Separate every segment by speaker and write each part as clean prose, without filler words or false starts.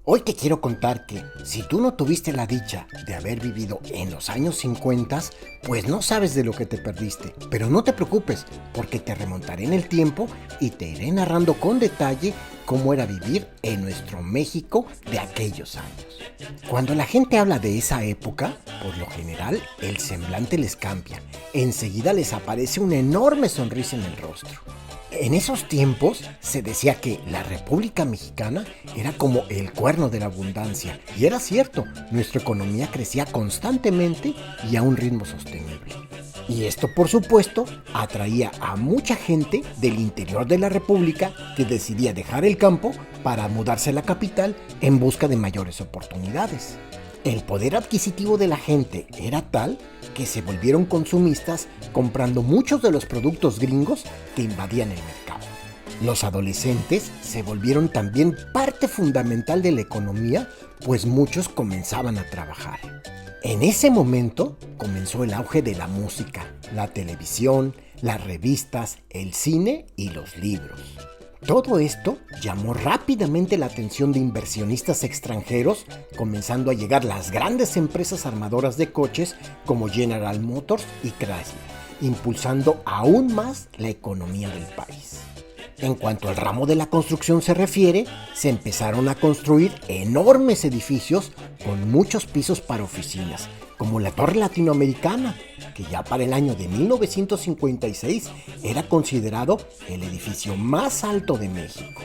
Speaker 1: Hoy te quiero contar que si tú no tuviste la dicha de haber vivido en los años 50, pues no sabes de lo que te perdiste. Pero no te preocupes, porque te remontaré en el tiempo y te iré narrando con detalle cómo era vivir en nuestro México de aquellos años. Cuando la gente habla de esa época, por lo general el semblante les cambia. Enseguida les aparece una enorme sonrisa en el rostro. En esos tiempos se decía que la República Mexicana era como el cuerno de la abundancia. Y era cierto, nuestra economía crecía constantemente y a un ritmo sostenible. Y esto, por supuesto, atraía a mucha gente del interior de la República que decidía dejar el campo para mudarse a la capital en busca de mayores oportunidades. El poder adquisitivo de la gente era tal que se volvieron consumistas comprando muchos de los productos gringos que invadían el mercado. Los adolescentes se volvieron también parte fundamental de la economía, pues muchos comenzaban a trabajar. En ese momento comenzó el auge de la música, la televisión, las revistas, el cine y los libros. Todo esto llamó rápidamente la atención de inversionistas extranjeros, comenzando a llegar las grandes empresas armadoras de coches como General Motors y Chrysler, impulsando aún más la economía del país. En cuanto al ramo de la construcción se refiere, se empezaron a construir enormes edificios con muchos pisos para oficinas, como la Torre Latinoamericana, que ya para el año de 1956 era considerado el edificio más alto de México.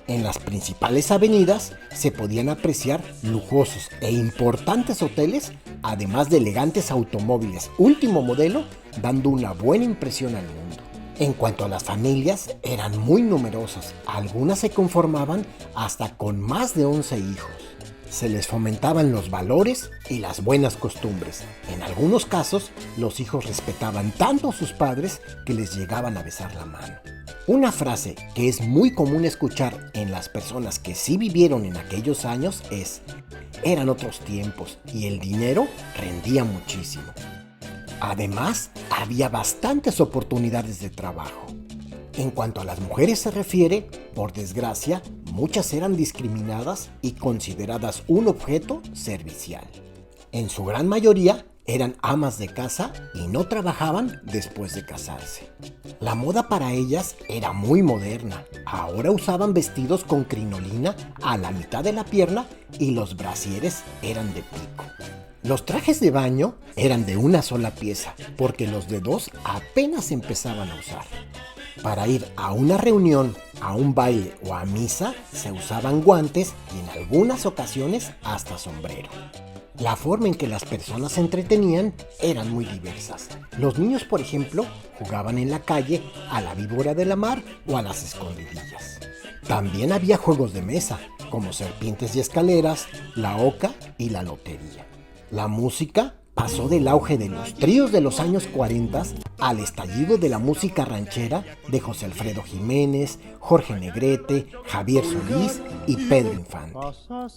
Speaker 1: En las principales avenidas se podían apreciar lujosos e importantes hoteles, además de elegantes automóviles último modelo, dando una buena impresión al mundo. En cuanto a las familias, eran muy numerosas, algunas se conformaban hasta con más de 11 hijos. Se les fomentaban los valores y las buenas costumbres. En algunos casos, los hijos respetaban tanto a sus padres que les llegaban a besar la mano. Una frase que es muy común escuchar en las personas que sí vivieron en aquellos años es: eran otros tiempos y el dinero rendía muchísimo. Además, había bastantes oportunidades de trabajo. En cuanto a las mujeres se refiere, por desgracia, muchas eran discriminadas y consideradas un objeto servicial. En su gran mayoría eran amas de casa y no trabajaban después de casarse. La moda para ellas era muy moderna. Ahora usaban vestidos con crinolina a la mitad de la pierna y los brasieres eran de pico. Los trajes de baño eran de una sola pieza, porque los de dos apenas empezaban a usar. Para ir a una reunión, a un baile o a misa, se usaban guantes y en algunas ocasiones hasta sombrero. La forma en que las personas se entretenían eran muy diversas. Los niños, por ejemplo, jugaban en la calle a la víbora de la mar o a las escondidillas. También había juegos de mesa, como serpientes y escaleras, la oca y la lotería. La música pasó del auge de los tríos de los años 40 al estallido de la música ranchera de José Alfredo Jiménez, Jorge Negrete, Javier Solís y Pedro Infante.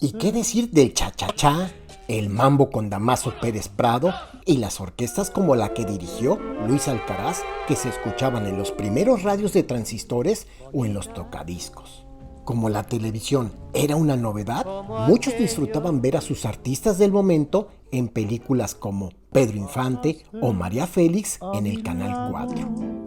Speaker 1: ¿Y qué decir del cha-cha-cha, el mambo con Damaso Pérez Prado y las orquestas como la que dirigió Luis Alcaraz, que se escuchaban en los primeros radios de transistores o en los tocadiscos? Como la televisión era una novedad, muchos disfrutaban ver a sus artistas del momento en películas como Pedro Infante o María Félix en el Canal 4.